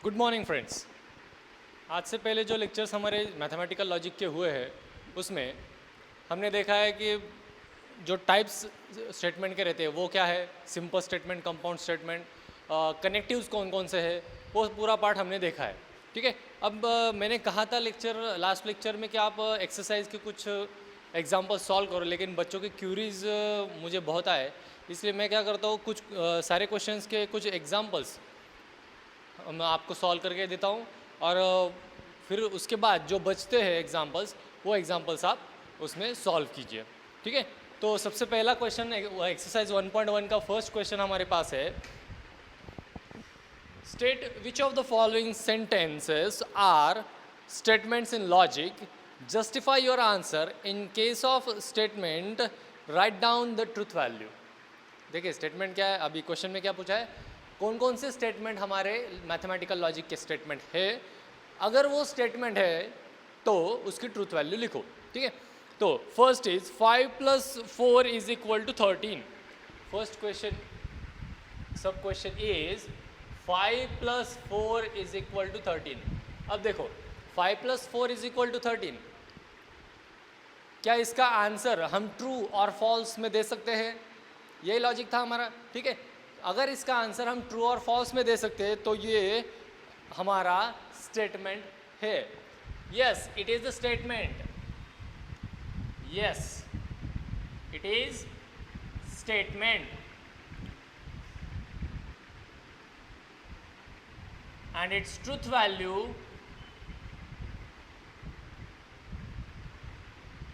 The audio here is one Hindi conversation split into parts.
Good morning friends. आज से पहले जो लेक्चर्स हमारे मैथमेटिकल लॉजिक के हुए हैं उसमें हमने देखा है कि जो टाइप्स स्टेटमेंट के रहते हैं वो क्या है, simple statement, compound statement, connectives कौन कौन से है, वो पूरा पार्ट हमने देखा है। ठीक है। अब मैंने कहा था लास्ट लेक्चर में कि आप एक्सरसाइज के कुछ एग्जाम्पल सॉल्व करो, लेकिन बच्चों की क्यूरीज मुझे बहुत आए, इसलिए मैं क्या करता हूँ, कुछ सारे क्वेश्चंस के कुछ एग्जाम्पल्स मैं आपको सॉल्व करके देता हूँ और फिर उसके बाद जो बचते हैं एग्जाम्पल्स, वो एग्जाम्पल्स आप उसमें सॉल्व कीजिए। ठीक है। तो सबसे पहला क्वेश्चन एक्सरसाइज 1.1 का फर्स्ट क्वेश्चन हमारे पास है, state which of the following sentences are statements in logic, justify your answer, in case of statement write down the truth value. देखिए स्टेटमेंट क्या है, अभी क्वेश्चन में क्या पूछा है, कौन कौन से स्टेटमेंट हमारे मैथमेटिकल लॉजिक के स्टेटमेंट है, अगर वो स्टेटमेंट है तो उसकी ट्रूथ वैल्यू लिखो। ठीक है। तो फर्स्ट इज 5 + 4 = 13। फर्स्ट क्वेश्चन, सब क्वेश्चन इज 5 + 4 = 13। अब देखो 5 + 4 = 13, क्या इसका आंसर हम ट्रू और फॉल्स में दे सकते हैं? यही लॉजिक था हमारा। ठीक है। अगर इसका आंसर हम ट्रू और फॉल्स में दे सकते हैं तो ये हमारा स्टेटमेंट है। Yes, it is the statement. Yes, it is statement and its truth value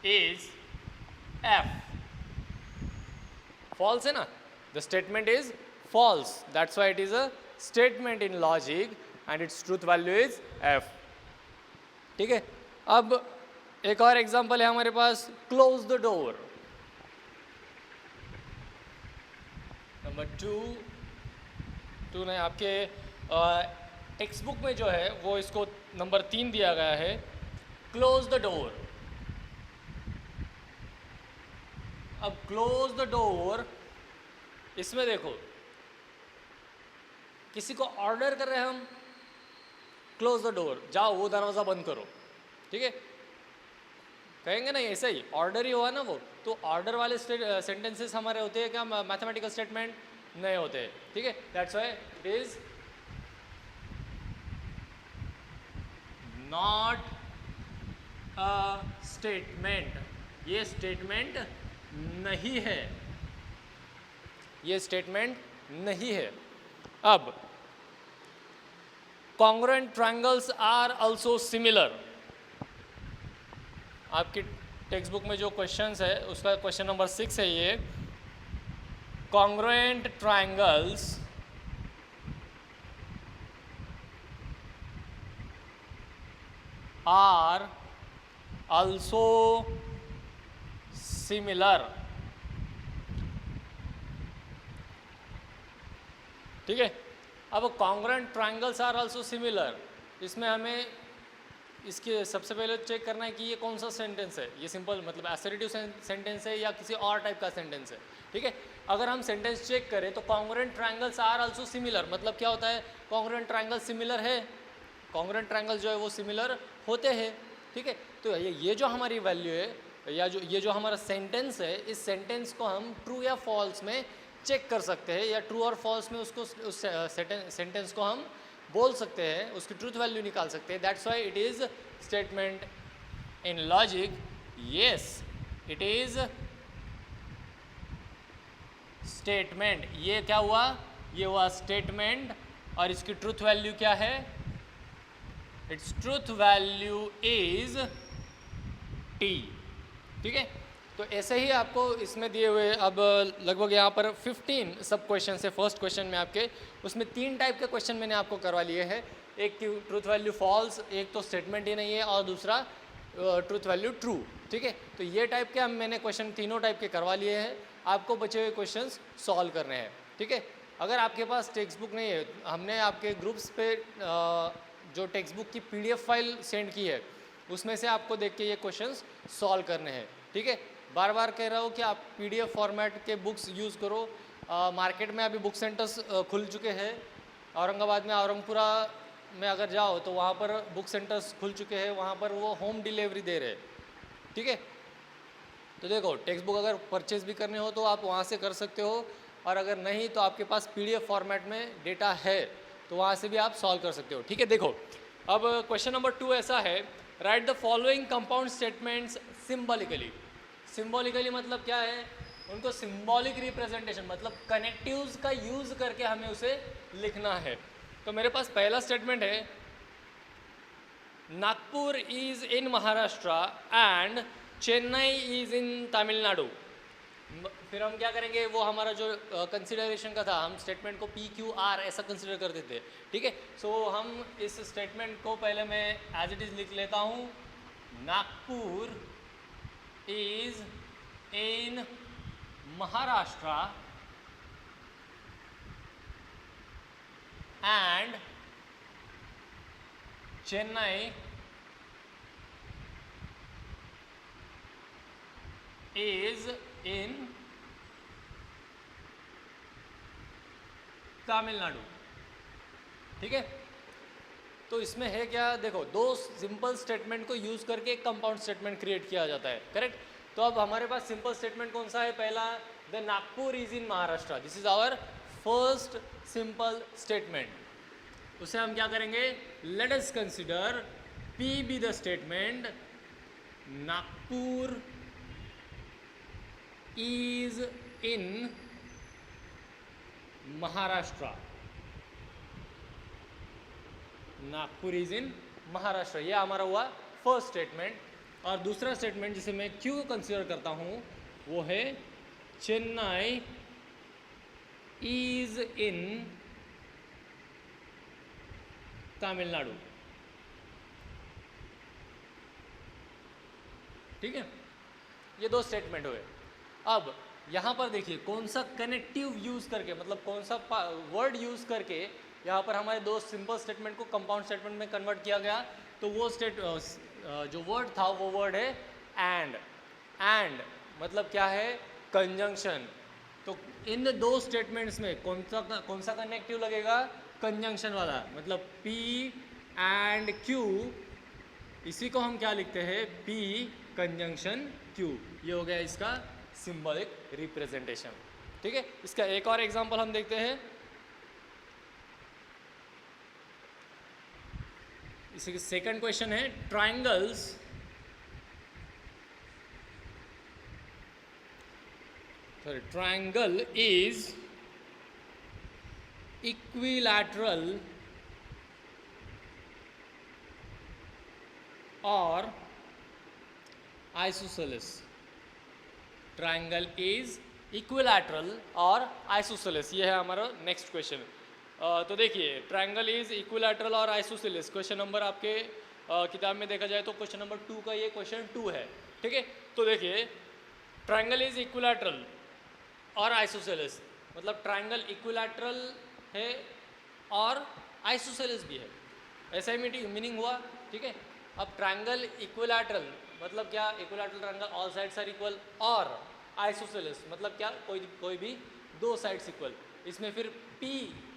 is f। False है ना, the statement is false, that's why it is a statement in logic and its truth value is f। ठीक है। अब एक और एग्जांपल है हमारे पास, क्लोज द डोर। नंबर 2 नहीं, आपके टेक्स्ट बुक में जो है वो इसको नंबर 3 दिया गया है, क्लोज द डोर। अब क्लोज द डोर, इसमें देखो किसी को ऑर्डर कर रहे हैं हम, क्लोज द डोर, जाओ वो दरवाज़ा बंद करो। ठीक है, कहेंगे नहीं, ऐसा ही ऑर्डर ही हुआ ना वो, तो ऑर्डर वाले सेंटेंसेस हमारे होते हैं क्या मैथमेटिकल स्टेटमेंट? नहीं होते। ठीक है, that's why it is not a statement. ये स्टेटमेंट नहीं है, ये स्टेटमेंट नहीं है। अब congruent triangles are also similar. आपकी टेक्स्ट बुक में जो क्वेश्चंस है उसका क्वेश्चन नंबर 6 है ये, congruent triangles are also similar. ठीक है। अब congruent triangles are also similar, इसमें हमें इसके सबसे पहले चेक करना है कि ये कौन सा सेंटेंस है। ये सिंपल मतलब एसरेटिव सेंटेंस है या किसी और टाइप का सेंटेंस है। ठीक है। अगर हम सेंटेंस चेक करें तो congruent triangles are also similar मतलब क्या होता है, कॉन्ग्रुएंट ट्रायंगल सिमिलर है, कॉन्ग्रुएंट ट्रायंगल जो है वो सिमिलर होते हैं। ठीक है। तो ये जो हमारी वैल्यू है या ये जो हमारा सेंटेंस है, इस सेंटेंस को हम ट्रू या फॉल्स में चेक कर सकते हैं, या ट्रू और फॉल्स में उसको उस सेंटेंस को हम बोल सकते हैं, उसकी ट्रूथ वैल्यू निकाल सकते हैं। That's why it is statement in logic. Yes, it is statement. ये क्या हुआ, ये हुआ स्टेटमेंट, और इसकी ट्रूथ वैल्यू क्या है, it's truth value is t। ठीक है। तो ऐसे ही आपको इसमें दिए हुए अब लगभग यहाँ पर 15 सब क्वेश्चन है। फर्स्ट क्वेश्चन में आपके उसमें 3 टाइप के क्वेश्चन मैंने आपको करवा लिए हैं, एक की ट्रूथ वैल्यू फॉल्स, एक तो स्टेटमेंट ही नहीं है, और दूसरा ट्रूथ वैल्यू ट्रू। ठीक है। तो ये टाइप के मैंने क्वेश्चन तीनों टाइप के करवा लिए हैं, आपको बचे हुए क्वेश्चंस सॉल्व करने हैं। ठीक है। अगर आपके पास टेक्स्ट बुक नहीं है, हमने आपके ग्रुप्स पे जो टेक्स्ट बुक की PDF फाइल सेंड की है उसमें से आपको देख के ये क्वेश्चंस सॉल्व करने हैं। ठीक है। बार बार कह रहा हूँ कि आप PDF फॉर्मेट के बुक्स यूज़ करो। मार्केट में अभी बुक सेंटर्स खुल चुके हैं, औरंगाबाद में औरंगपुरा में अगर जाओ तो वहाँ पर बुक सेंटर्स खुल चुके हैं, वहाँ पर वो होम डिलीवरी दे रहे हैं, ठीक है। तो देखो टेक्स्ट बुक अगर परचेज भी करने हो तो आप वहाँ से कर सकते हो, और अगर नहीं तो आपके पास PDF फॉर्मेट में डेटा है तो वहाँ से भी आप सॉल्व कर सकते हो, ठीक है। देखो अब क्वेश्चन नंबर 2 ऐसा है, right the following compound statements symbolically. Symbolically मतलब क्या है, उनको सिम्बॉलिक रिप्रेजेंटेशन मतलब कनेक्टिव्स का यूज करके हमें उसे लिखना है। तो मेरे पास पहला स्टेटमेंट है, Nagpur is in Maharashtra and Chennai is in Tamil Nadu. फिर हम क्या करेंगे, वो हमारा जो कंसिडरेशन का था, हम स्टेटमेंट को PQR ऐसा कंसिडर करते थे, ठीक है। सो हम इस स्टेटमेंट को पहले मैं एज इट इज लिख लेता हूँ, Nagpur is in Maharashtra and Chennai is in Tamil Nadu, ठीक है। तो इसमें है क्या, देखो दो सिंपल स्टेटमेंट को यूज करके एक कंपाउंड स्टेटमेंट क्रिएट किया जाता है, करेक्ट। तो अब हमारे पास सिंपल स्टेटमेंट कौन सा है, पहला, the Nagpur is in Maharashtra, this is our first simple statement. उसे हम क्या करेंगे, let us consider P be the statement, Nagpur is in Maharashtra, Nagpur is in Maharashtra, ये हमारा हुआ फर्स्ट स्टेटमेंट। और दूसरा स्टेटमेंट जिसे मैं क्यों कंसीडर करता हूं वो है, चेन्नई इज इन तमिलनाडु, ठीक है। ये दो स्टेटमेंट हुए। अब यहाँ पर देखिए कौन सा कनेक्टिव यूज करके, मतलब कौन सा वर्ड यूज करके यहाँ पर हमारे दो सिंपल स्टेटमेंट को कंपाउंड स्टेटमेंट में कन्वर्ट किया गया। तो वो जो वर्ड था वो वर्ड है एंड। एंड मतलब क्या है, कंजंक्शन। तो इन दो स्टेटमेंट्स में कौन सा कनेक्टिव लगेगा, कंजंक्शन वाला, मतलब P एंड Q, इसी को हम क्या लिखते हैं, P कंजंक्शन Q। ये हो गया इसका सिंबॉलिक रिप्रेजेंटेशन, ठीक है। इसका एक और एग्जांपल हम देखते हैं। इसी सेकंड क्वेश्चन है, triangles triangle is equilateral or isosceles, triangle is equilateral और आइसोसेलेस, ये है हमारा नेक्स्ट क्वेश्चन। तो देखिए ट्रायंगल इज इक्विलैटरल और आइसोसेलेस, क्वेश्चन नंबर आपके किताब में देखा जाए तो क्वेश्चन नंबर 2 का ये क्वेश्चन 2 है, ठीक है। तो देखिए ट्रायंगल इज इक्विलैटरल और आइसोसेलेस, मतलब ट्रायंगल इक्विलैटरल है और आइसोसेलेस भी है, ऐसा ही मीनिंग हुआ, ठीक है। अब ट्रायंगल इक्विलैटरल मतलब क्या, equilateral triangle all sides are equal, और आइसोसेलेस मतलब क्या, कोई भी दो साइड्स इक्वल। इसमें फिर P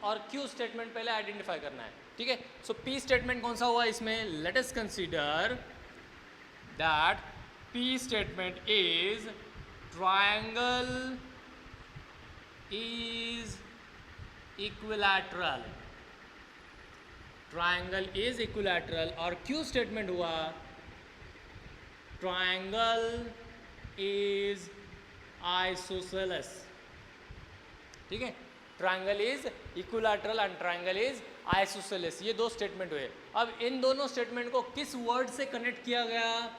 और Q स्टेटमेंट पहले आइडेंटिफाई करना है, ठीक है। सो P स्टेटमेंट कौन सा हुआ इसमें, let us consider that P statement is triangle is equilateral, triangle is equilateral, और Q स्टेटमेंट हुआ ट्रायंगल इज आइसोसेलेस, ठीक है। Triangle is equilateral and triangle is isosceles, ये दो स्टेटमेंट हुए। अब इन दोनों स्टेटमेंट को किस वर्ड से कनेक्ट किया गया,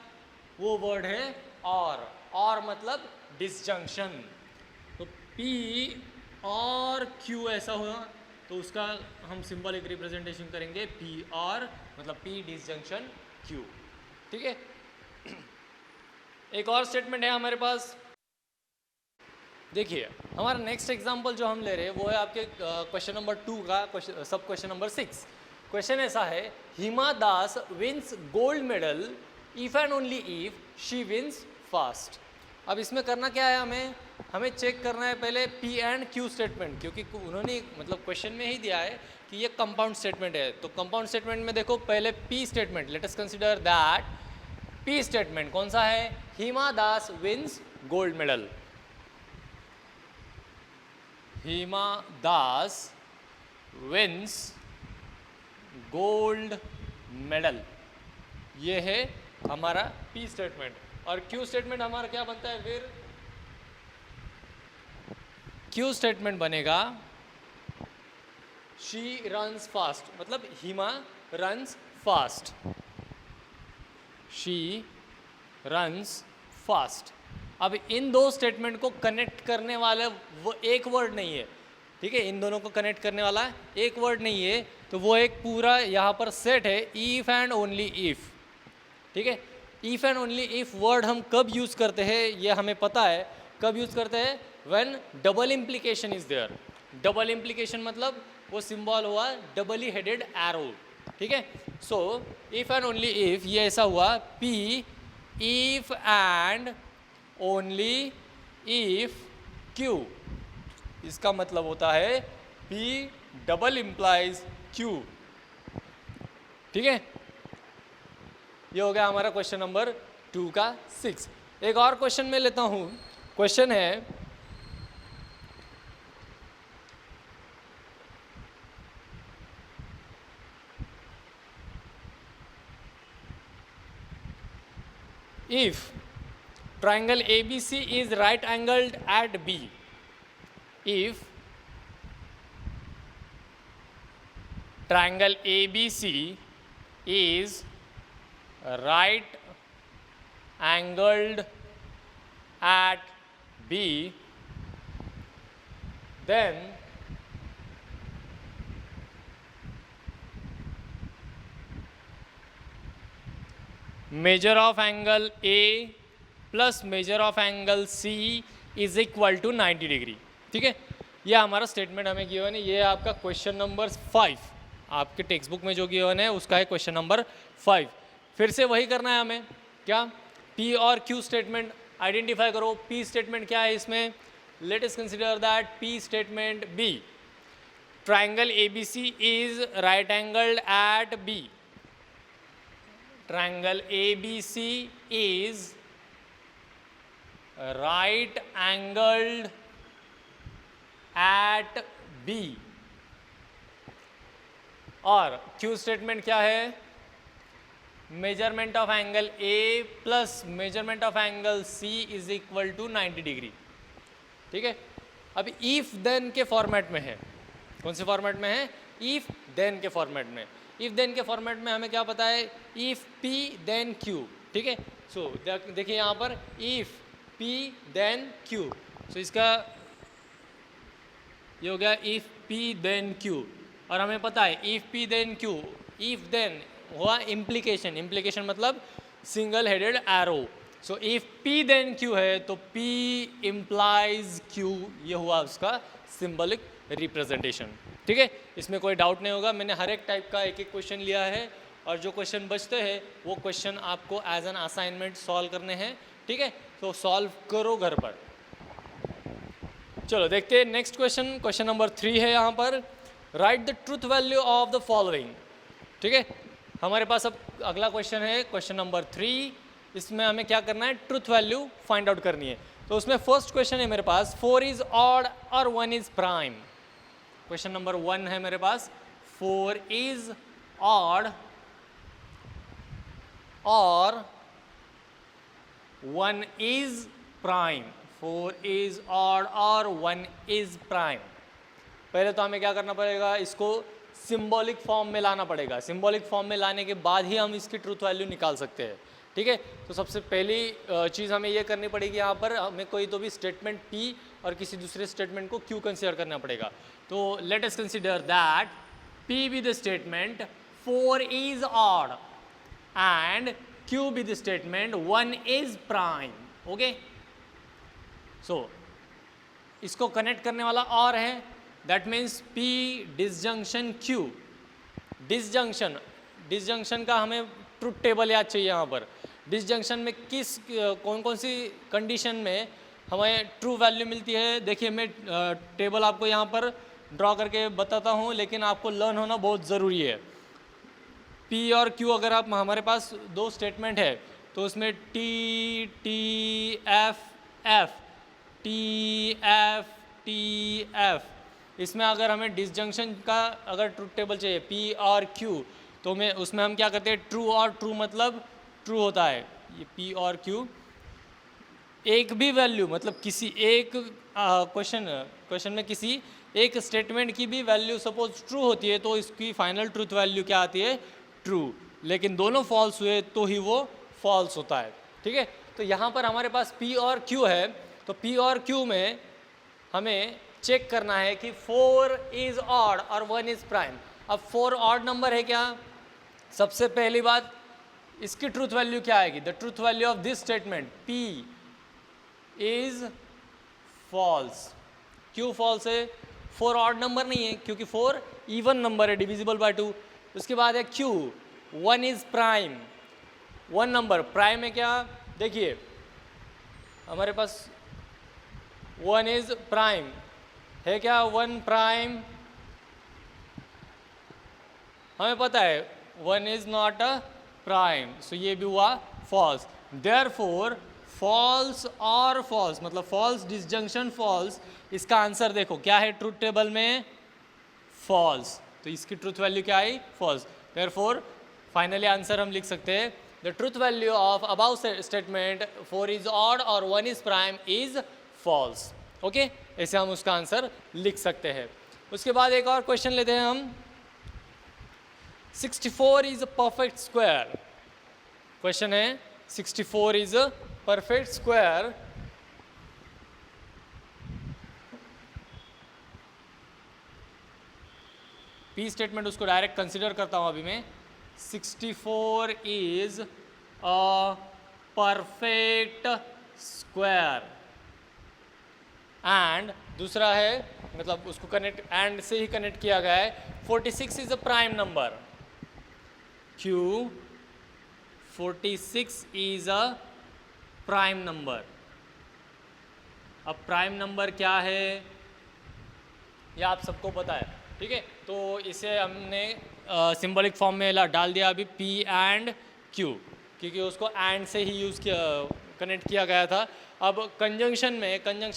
वो वर्ड है और मतलब डिसजंक्शन। तो P और Q ऐसा हुआ तो उसका हम सिंबॉलिक रिप्रेजेंटेशन करेंगे P और, मतलब P डिसजंक्शन Q, ठीक है। एक और स्टेटमेंट है हमारे पास, देखिए हमारा नेक्स्ट एग्जांपल जो हम ले रहे हैं वो है आपके क्वेश्चन नंबर 2 का सब क्वेश्चन नंबर 6। क्वेश्चन ऐसा है, Hima Das wins gold medal if and only if she wins fast. अब इसमें करना क्या है, हमें चेक करना है पहले P एंड Q स्टेटमेंट, क्योंकि उन्होंने मतलब क्वेश्चन में ही दिया है कि ये कंपाउंड स्टेटमेंट है। तो कंपाउंड स्टेटमेंट में देखो पहले P statement, let us consider that P statement कौन सा है, Hima Das wins gold medal. Hima Das wins gold medal, ये है हमारा पी स्टेटमेंट। और क्यू स्टेटमेंट हमारा क्या बनता है फिर, क्यू स्टेटमेंट बनेगा शी रन्स फास्ट, मतलब Hima runs fast, she runs fast. अब इन दो स्टेटमेंट को कनेक्ट करने वाला वो एक वर्ड नहीं है, ठीक है, इन दोनों को कनेक्ट करने वाला एक वर्ड नहीं है, तो वो एक पूरा यहाँ पर सेट है, इफ एंड ओनली इफ, ठीक है। If and only if word हम कब यूज करते हैं ये हमें पता है, कब यूज करते हैं, when double implication is there. Double implication मतलब वो सिंबल हुआ डबली हेडेड एरो, ठीक है। So if and only if ये ऐसा हुआ, P if and only if Q, इसका मतलब होता है P डबल इम्प्लाइज Q, ठीक है। ये हो गया हमारा क्वेश्चन नंबर 2 का 6। एक और क्वेश्चन में लेता हूं, क्वेश्चन है if triangle ABC is right angled at B, if triangle ABC is right angled at B, then measure of angle A plus measure of angle C is equal to 90 degree, ठीक है। ये हमारा स्टेटमेंट हमें गिवन है, ये आपका क्वेश्चन नंबर 5 आपके टेक्स्ट बुक में जो गिवन है उसका है क्वेश्चन नंबर 5। फिर से वही करना है हमें, क्या, P और Q स्टेटमेंट आइडेंटिफाई करो। P स्टेटमेंट क्या है इसमें, let us consider that P statement B, triangle ABC is right angled at B, triangle ABC इज right angled at B, और Q स्टेटमेंट क्या है, measurement of angle A plus measurement of angle C is equal to 90 degree, ठीक है। अब इफ देन के फॉर्मेट में है, कौन से फॉर्मेट में है, इफ देन के फॉर्मेट में। इफ देन के फॉर्मेट में हमें क्या पता है, इफ P देन Q, ठीक है। सो देखिए यहाँ पर इफ P देन Q, सो इसका ये हो गया इफ P देन Q, और हमें पता है if P then Q, if then हुआ इम्प्लीकेशन, इम्प्लीकेशन मतलब single headed arrow. So if P then Q है तो P इम्प्लाइज Q, ये हुआ उसका सिंबलिक रिप्रेजेंटेशन, ठीक है। इसमें कोई डाउट नहीं होगा, मैंने हर एक टाइप का एक एक क्वेश्चन लिया है, और जो क्वेश्चन बचते हैं वो क्वेश्चन आपको एज एन असाइनमेंट सॉल्व करने हैं, ठीक है। तो सॉल्व करो घर पर। चलो देखते हैं नेक्स्ट क्वेश्चन, क्वेश्चन नंबर 3 है यहाँ पर, right the truth value of the following, ठीक है। हमारे पास अब अगला क्वेश्चन है क्वेश्चन नंबर 3, इसमें हमें क्या करना है, ट्रूथ वैल्यू फाइंड आउट करनी है। तो उसमें फर्स्ट क्वेश्चन है मेरे पास, 4 इज ऑड और 1 इज प्राइम। क्वेश्चन नंबर 1 है मेरे पास, 4 इज ऑड और 1 is prime, 4 is odd और 1 is prime। पहले तो हमें क्या करना पड़ेगा, इसको सिंबॉलिक फॉर्म में लाना पड़ेगा। सिंबॉलिक फॉर्म में लाने के बाद ही हम इसकी ट्रूथ वैल्यू निकाल सकते हैं, ठीक है। तो सबसे पहली चीज़ हमें ये करनी पड़ेगी, यहाँ पर हमें कोई तो भी स्टेटमेंट P और किसी दूसरे स्टेटमेंट को Q कंसीडर करना पड़ेगा। तो late us consider that P be the statement 4 is odd and Q be the statement 1 is prime, okay? So इसको कनेक्ट करने वाला और है, that means P disjunction Q, disjunction का हमें ट्रूथ टेबल याद चाहिए। यहाँ पर डिसजंक्शन में किस कौन कौन सी कंडीशन में हमें ट्रू वैल्यू मिलती है, देखिए मैं टेबल आपको यहाँ पर ड्रॉ करके बताता हूँ, लेकिन आपको लर्न होना बहुत ज़रूरी है। P और Q अगर आप हमारे पास दो स्टेटमेंट है तो उसमें T T F F T F T F, इसमें अगर हमें डिसजंक्शन का अगर ट्रुथ टेबल चाहिए P और Q तो मैं उसमें हम क्या करते हैं, ट्रू और ट्रू मतलब ट्रू होता है ये P और Q। एक भी वैल्यू मतलब किसी एक क्वेश्चन में किसी एक स्टेटमेंट की भी वैल्यू सपोज ट्रू होती है तो इसकी फाइनल ट्रूथ वैल्यू क्या आती है, ट्रू। लेकिन दोनों फॉल्स हुए तो ही वो फॉल्स होता है, ठीक है। तो यहाँ पर हमारे पास P और Q है, तो P और Q में हमें चेक करना है कि 4 इज ऑड और 1 इज प्राइम। अब 4 ऑड नंबर है क्या, सबसे पहली बात इसकी ट्रूथ वैल्यू क्या आएगी, the truth value of this statement P is false. क्यों फॉल्स है, 4 ऑड नंबर नहीं है क्योंकि 4 इवन नंबर है डिविजिबल बाय 2। उसके बाद है Q 1 is prime, 1 number prime है क्या, देखिए हमारे पास 1 इज प्राइम है क्या, 1 प्राइम हमें पता है 1 इज नॉट अ प्राइम, सो ये भी हुआ फॉल्स। देयरफॉर फॉल्स और फॉल्स मतलब फॉल्स डिसजंक्शन फॉल्स, इसका आंसर देखो क्या है ट्रूथ टेबल में, फॉल्स। तो इसकी ट्रूथ वैल्यू क्या आई, फॉल्स। देयरफॉर फाइनली आंसर हम लिख सकते हैं the truth value of above statement 4 is odd और 1 is prime is false. Okay, ऐसे हम उसका आंसर लिख सकते हैं। उसके बाद एक और क्वेश्चन लेते हैं हम, 64 is a perfect square. Question है 64 is a perfect square, P statement उसको डायरेक्ट कंसिडर करता हूं अभी मैं। 64 is a perfect square and दूसरा है मतलब उसको कनेक्ट एंड से ही कनेक्ट किया गया है, 46 is a prime number. Q 46 is a prime number. अब प्राइम नंबर क्या है ये आप सबको पता है, ठीक है। तो इसे हमने सिंबॉलिक फॉर्म में डाल दिया अभी P एंड Q, क्योंकि उसको एंड से ही यूज़ किया कनेक्ट किया गया था। अब कंजंक्शन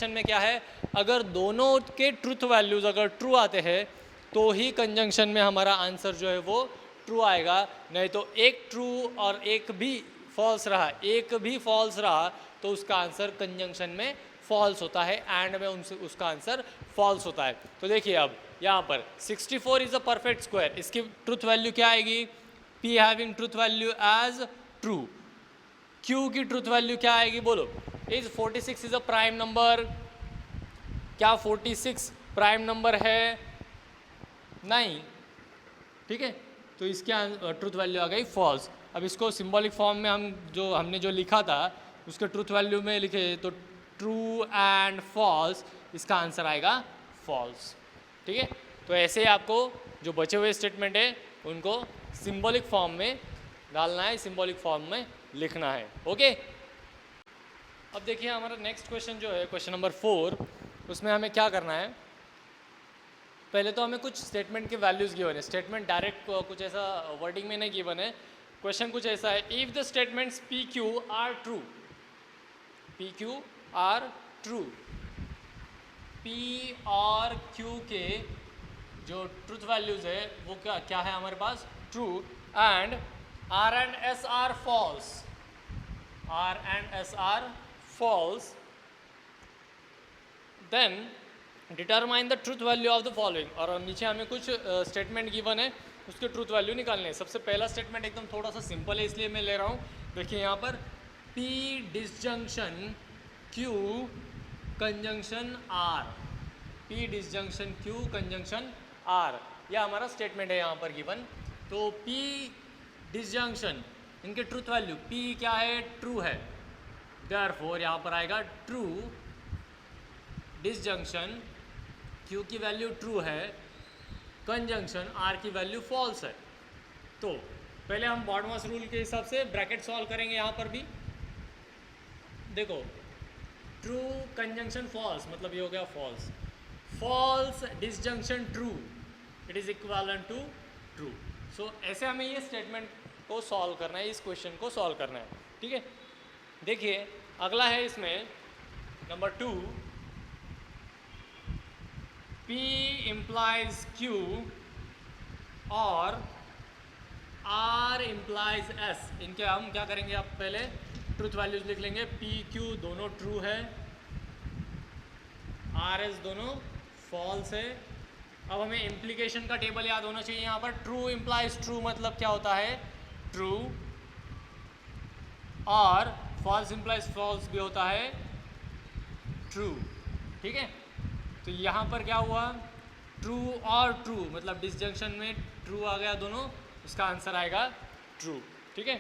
में क्या है, अगर दोनों के ट्रूथ वैल्यूज़ अगर ट्रू आते हैं तो ही कंजंक्शन में हमारा आंसर जो है वो ट्रू आएगा, नहीं तो एक ट्रू और एक भी फॉल्स रहा तो उसका आंसर कंजंक्शन में फॉल्स होता है, एंड में उसका आंसर फॉल्स होता है। तो देखिए अब यहाँ पर 64 इज अ परफेक्ट स्क्वायर, इसकी ट्रूथ वैल्यू क्या आएगी, P having truth value as true. Q की ट्रूथ वैल्यू क्या आएगी बोलो, is 46 is a prime number. क्या 46 प्राइम नंबर है, नहीं, ठीक है। तो इसके ट्रूथ वैल्यू आ गई फॉल्स। अब इसको सिंबॉलिक फॉर्म में हमने जो लिखा था उसके ट्रूथ वैल्यू में लिखे तो ट्रू एंड फॉल्स, इसका आंसर आएगा फॉल्स, ठीक है। तो ऐसे ही आपको जो बचे हुए स्टेटमेंट है उनको सिंबॉलिक फॉर्म में डालना है, सिंबॉलिक फॉर्म में लिखना है, ओके। अब देखिए हमारा नेक्स्ट क्वेश्चन जो है क्वेश्चन नंबर 4, उसमें हमें क्या करना है, पहले तो हमें कुछ स्टेटमेंट के वैल्यूज़ गिवन है। स्टेटमेंट डायरेक्ट कुछ ऐसा वर्डिंग में नहीं गिवन है, क्वेश्चन कुछ ऐसा है, if the statements PQ are true, PQ are true, P और Q के जो ट्रूथ वैल्यूज़ है वो क्या है हमारे पास, true, and R and S are false, R and S are false, then determine the truth value of the following. और नीचे हमें कुछ स्टेटमेंट गिवन है उसके ट्रूथ वैल्यू निकालने हैं। सबसे पहला स्टेटमेंट एकदम थोड़ा सा सिंपल है इसलिए मैं ले रहा हूँ। देखिए यहाँ पर P disjunction Q conjunction R, P disjunction Q conjunction R, यह हमारा स्टेटमेंट है यहाँ पर गिवन। तो P डिसजंक्शन इनके ट्रूथ वैल्यू, P क्या है, ट्रू है, देयरफॉर यहाँ पर आएगा ट्रू डिसजंक्शन Q की वैल्यू ट्रू है, कंजंक्शन R की वैल्यू फॉल्स है। तो पहले हम बॉडमॉस रूल के हिसाब से ब्रैकेट सॉल्व करेंगे। यहाँ पर भी देखो ट्रू कंजंक्शन फॉल्स मतलब ये हो गया false, false disjunction true, it is equivalent to true. So ऐसे हमें ये स्टेटमेंट को सॉल्व करना है, इस क्वेश्चन को सॉल्व करना है, ठीक है. देखिए अगला है इसमें नंबर 2, P implies Q और R implies S. इनके हम क्या करेंगे, आप पहले ट्रूथ वैल्यूज लिख लेंगे. P Q दोनों ट्रू है, R S दोनों फॉल्स है. अब हमें इम्प्लीकेशन का टेबल याद होना चाहिए. यहाँ पर ट्रू इम्प्लाइज ट्रू मतलब क्या होता है, ट्रू, और फॉल्स इम्प्लाइज फॉल्स भी होता है ट्रू, ठीक है. तो यहाँ पर क्या हुआ, ट्रू और ट्रू मतलब डिसजंक्शन में ट्रू आ गया दोनों, इसका आंसर आएगा ट्रू, ठीक है.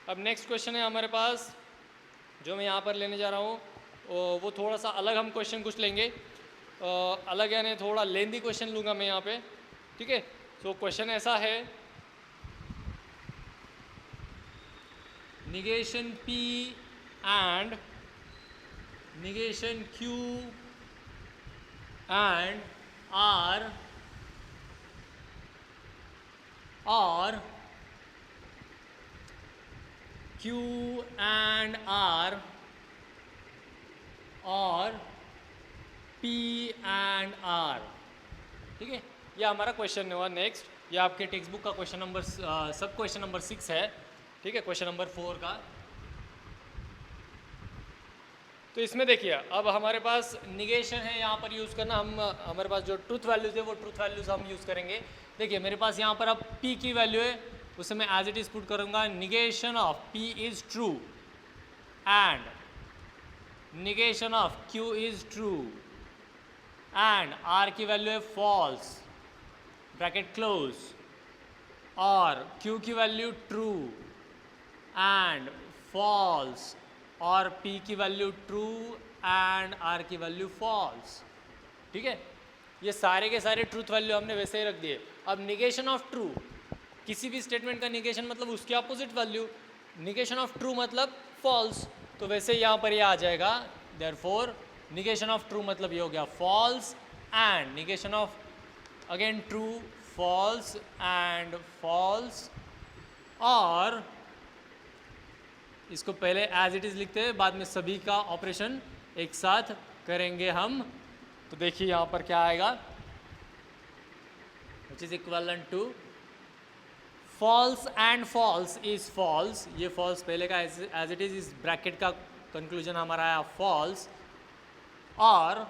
अब नेक्स्ट क्वेश्चन है हमारे पास जो मैं यहाँ पर लेने जा रहा हूँ, वो थोड़ा सा अलग हम क्वेश्चन कुछ लेंगे, अलग यानी थोड़ा लेंदी क्वेश्चन लूँगा मैं यहाँ पे, ठीक है. सो क्वेश्चन ऐसा है, negation P and negation Q and R or Q and R और P and R, ठीक है. यह हमारा क्वेश्चन हुआ. नेक्स्ट ये आपके टेक्स्ट बुक का क्वेश्चन नंबर सब क्वेश्चन नंबर 6 है, ठीक है, क्वेश्चन नंबर 4 का. तो इसमें देखिए अब हमारे पास निगेशन है, यहाँ पर यूज़ करना हम, हमारे पास जो ट्रूथ वैल्यूज़ है वो ट्रूथ वैल्यूज़ हम यूज़ करेंगे. देखिए मेरे पास यहाँ पर अब P की वैल्यू है, उसे मैं एज इट इज़ पुट करूँगा. Negation of P is true and negation of Q is true and R की वैल्यू है फॉल्स, ब्रैकेट क्लोज, और Q की वैल्यू ट्रू एंड फॉल्स, और P की वैल्यू ट्रू एंड R की वैल्यू फॉल्स, ठीक है. ये सारे के सारे ट्रूथ वैल्यू हमने वैसे ही रख दिए. अब निगेशन ऑफ ट्रू, किसी भी स्टेटमेंट का निगेशन मतलब उसके opposite value, negation of true मतलब फॉल्स, तो वैसे यहाँ पर ये आ जाएगा. देयरफॉर निगेशन ऑफ ट्रू मतलब ये हो गया false and negation of again true false and false, और इसको पहले एज इट इज़ लिखते हैं, बाद में सभी का ऑपरेशन एक साथ करेंगे हम. तो देखिए यहाँ पर क्या आएगा, which is equivalent to false and false is false. ये फॉल्स पहले का एज इट इज, इस ब्रैकेट का कंक्लूजन हमारा आया फॉल्स, और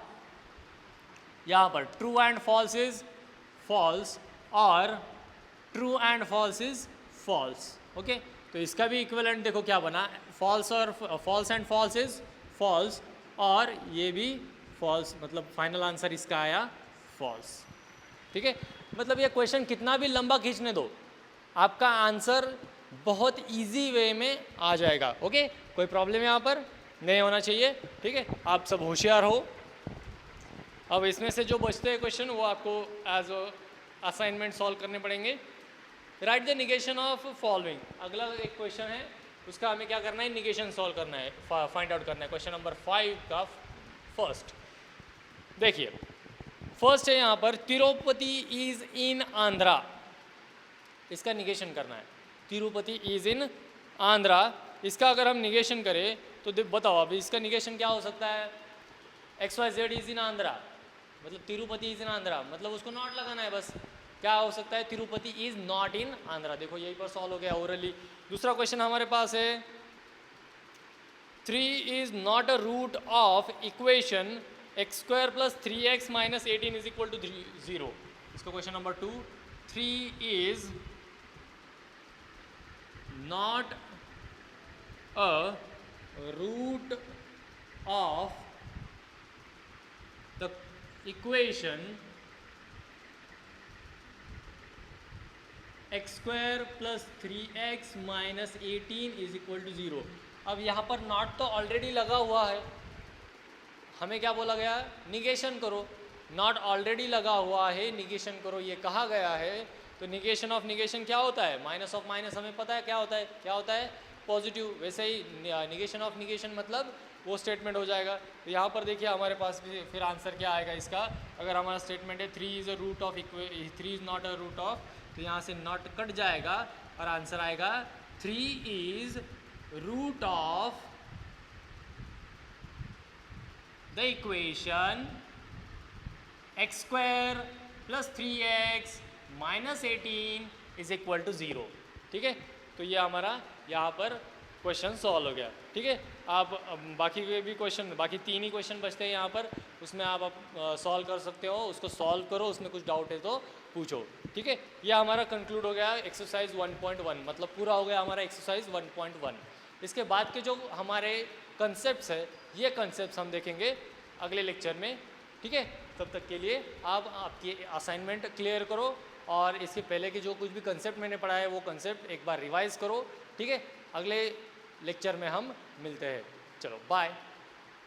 यहाँ पर true and false is false और true and false is false, okay. तो इसका भी इक्विवेलेंट देखो क्या बना, फॉल्स और false and false is false, और ये भी फॉल्स, मतलब फाइनल आंसर इसका आया फॉल्स, ठीक है. मतलब ये क्वेश्चन कितना भी लंबा खींचने दो, आपका आंसर बहुत इजी वे में आ जाएगा, ओके. कोई प्रॉब्लम यहाँ पर नहीं होना चाहिए, ठीक है. आप सब होशियार हो. अब इसमें से जो बचते हैं क्वेश्चन वो आपको एज असाइनमेंट सॉल्व करने पड़ेंगे. Right the negation of following, अगला एक क्वेश्चन है, उसका हमें क्या करना है, निगेशन सॉल्व करना है, फाइंड आउट करना है. क्वेश्चन नंबर 5 का फर्स्ट देखिए, फर्स्ट है यहाँ पर तिरुपति इज इन आंध्रा, इसका निगेशन करना है. तिरुपति इज इन आंध्रा, इसका अगर हम निगेशन करें तो बताओ अभी इसका निगेशन क्या हो सकता है. XYZ इज इन आंध्रा मतलब तिरुपति इज इन आंध्रा, मतलब उसको नॉट लगाना है बस. क्या हो सकता है, Tirupati is not in Andhra. देखो यही पर सॉल्व हो गया ओरली. दूसरा क्वेश्चन हमारे पास है 3 is not a root of equation x² + 3x - 18 is equal to 0. इसका question number 2, 3 is not a root of the equation x² + 3x - 18 is equal to 0. अब यहाँ पर नॉट तो ऑलरेडी लगा हुआ है, हमें क्या बोला गया, निगेशन करो. नॉट ऑलरेडी लगा हुआ है, निगेशन करो, ये कहा गया है. तो निगेशन ऑफ निगेशन क्या होता है, माइनस ऑफ माइनस हमें पता है क्या होता है, क्या होता है, पॉजिटिव. वैसे ही निगेशन ऑफ निगेशन मतलब वो स्टेटमेंट हो जाएगा। तो यहाँ पर देखिए हमारे पास भी फिर आंसर क्या आएगा इसका, अगर हमारा स्टेटमेंट है 3 is a root of 3 is not a root of, तो यहाँ से नॉट कट जाएगा और आंसर आएगा 3 is root of the equation x square plus 3x minus 18 is equal to 0। ठीक है, तो ये हमारा यहाँ पर क्वेश्चन सॉल्व हो गया। ठीक है, आप बाकी के भी क्वेश्चन, बाकी 3 ही क्वेश्चन बचते हैं यहाँ पर, उसमें आप सॉल्व कर सकते हो, उसको सॉल्व करो, उसमें कुछ डाउट है तो पूछो। ठीक है, ये हमारा कंक्लूड हो गया एक्सरसाइज 1.1, मतलब पूरा हो गया हमारा एक्सरसाइज 1.1। इसके बाद के जो हमारे कंसेप्ट है, ये कंसेप्ट हम देखेंगे अगले लेक्चर में। ठीक है, तब तक के लिए आप आपकी असाइनमेंट क्लियर करो और इसके पहले के जो कुछ भी कंसेप्ट मैंने पढ़ा है वो कंसेप्ट एक बार रिवाइज करो। ठीक है, अगले लेक्चर में हम मिलते हैं। चलो बाय।